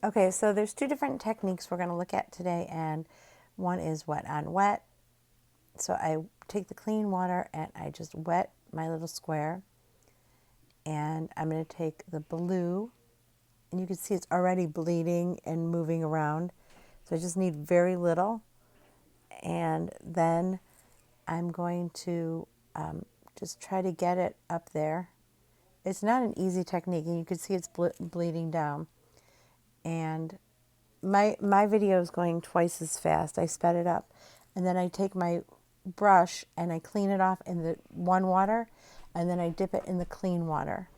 Okay, so there's two different techniques we're going to look at today, and one is wet on wet. So I take the clean water and I just wet my little square, and I'm going to take the blue, and you can see it's already bleeding and moving around. So I just need very little, and then I'm going to just try to get it up there. It's not an easy technique, and you can see it's bleeding down. And my video is going twice as fast. I sped it up, and then I take my brush and I clean it off in the one water, and then I dip it in the clean water.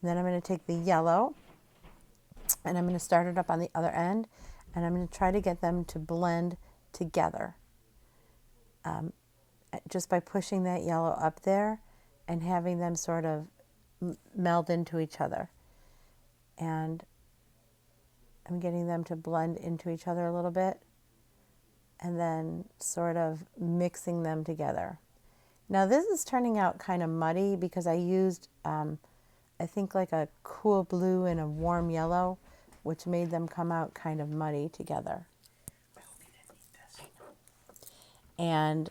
And then I'm going to take the yellow, and I'm going to start it up on the other end, and I'm going to try to get them to blend together, just by pushing that yellow up there and having them sort of meld into each other. And I'm getting them to blend into each other a little bit, and then sort of mixing them together. Now this is turning out kind of muddy because I used, I think, like a cool blue and a warm yellow, which made them come out kind of muddy together. And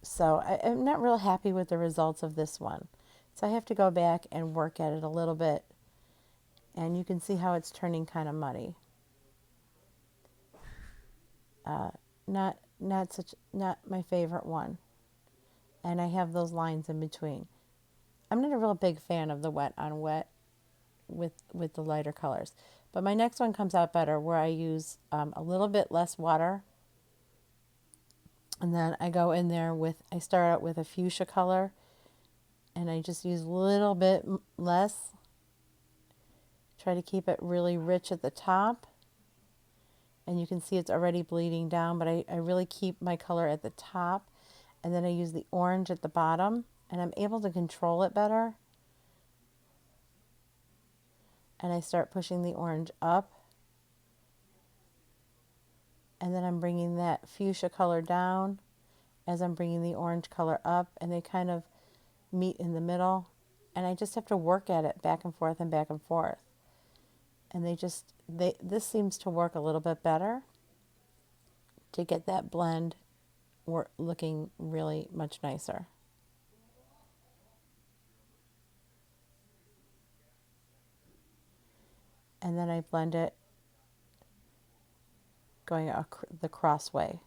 so I'm not real happy with the results of this one. So I have to go back and work at it a little bit. And you can see how it's turning kind of muddy. Not my favorite one. And I have those lines in between. I'm not a real big fan of the wet on wet with the lighter colors. But my next one comes out better, where I use a little bit less water. And then I go in there with, I start out with a fuchsia color, and I just use a little bit less. Try to keep it really rich at the top. And you can see it's already bleeding down, but I really keep my color at the top. And then I use the orange at the bottom, and I'm able to control it better. And I start pushing the orange up. And then I'm bringing that fuchsia color down as I'm bringing the orange color up, and they kind of meet in the middle. And I just have to work at it back and forth and back and forth. And this seems to work a little bit better to get that blend looking really much nicer. And then I blend it going the cross way.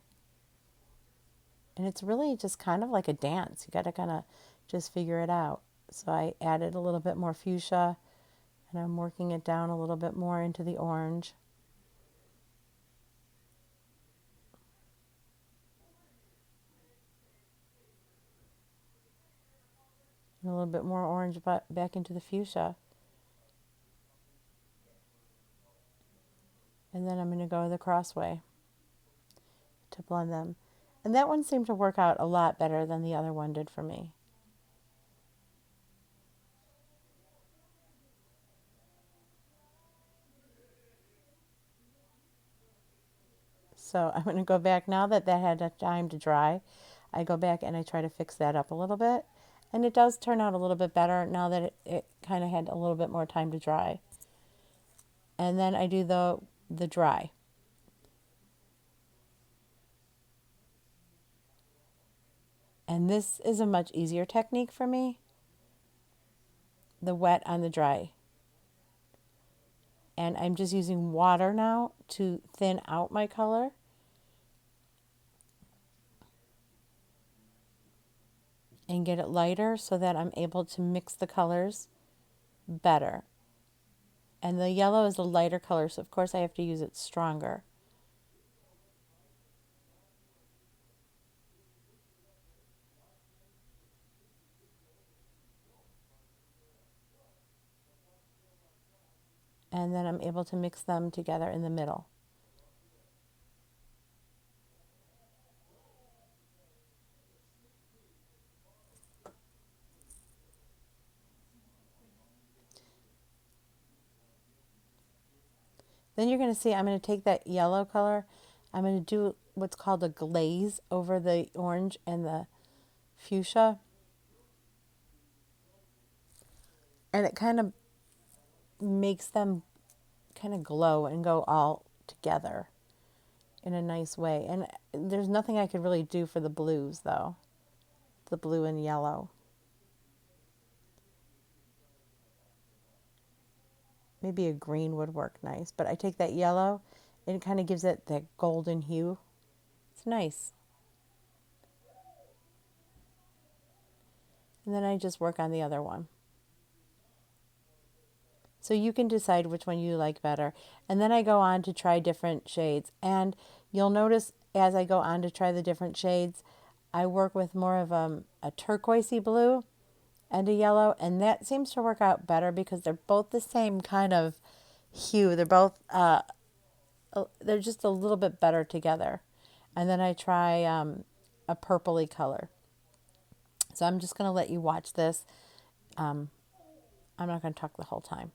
And it's really just kind of like a dance. You got to kind of just figure it out. So I added a little bit more fuchsia, and I'm working it down a little bit more into the orange. And a little bit more orange back into the fuchsia. And then I'm going to go the crossway to blend them. And that one seemed to work out a lot better than the other one did for me. So I'm going to go back now that had time to dry. I go back and I try to fix that up a little bit. And it does turn out a little bit better now that it kind of had a little bit more time to dry. And then I do the dry. And this is a much easier technique for me, the wet on the dry. And I'm just using water now to thin out my color. And get it lighter so that I'm able to mix the colors better. And the yellow is a lighter color, so of course I have to use it stronger. And then I'm able to mix them together in the middle. Then you're going to see I'm going to take that yellow color, I'm going to do what's called a glaze over the orange and the fuchsia. And it kind of makes them kind of glow and go all together in a nice way. And there's nothing I could really do for the blues though, the blue and yellow. Maybe a green would work nice, but I take that yellow and it kind of gives it that golden hue. It's nice. And then I just work on the other one. So you can decide which one you like better. And then I go on to try different shades. And you'll notice as I go on to try the different shades, I work with more of a turquoisey blue and a yellow. And that seems to work out better because they're both the same kind of hue. They're just a little bit better together. And then I try a purpley color. So I'm just going to let you watch this. I'm not going to talk the whole time.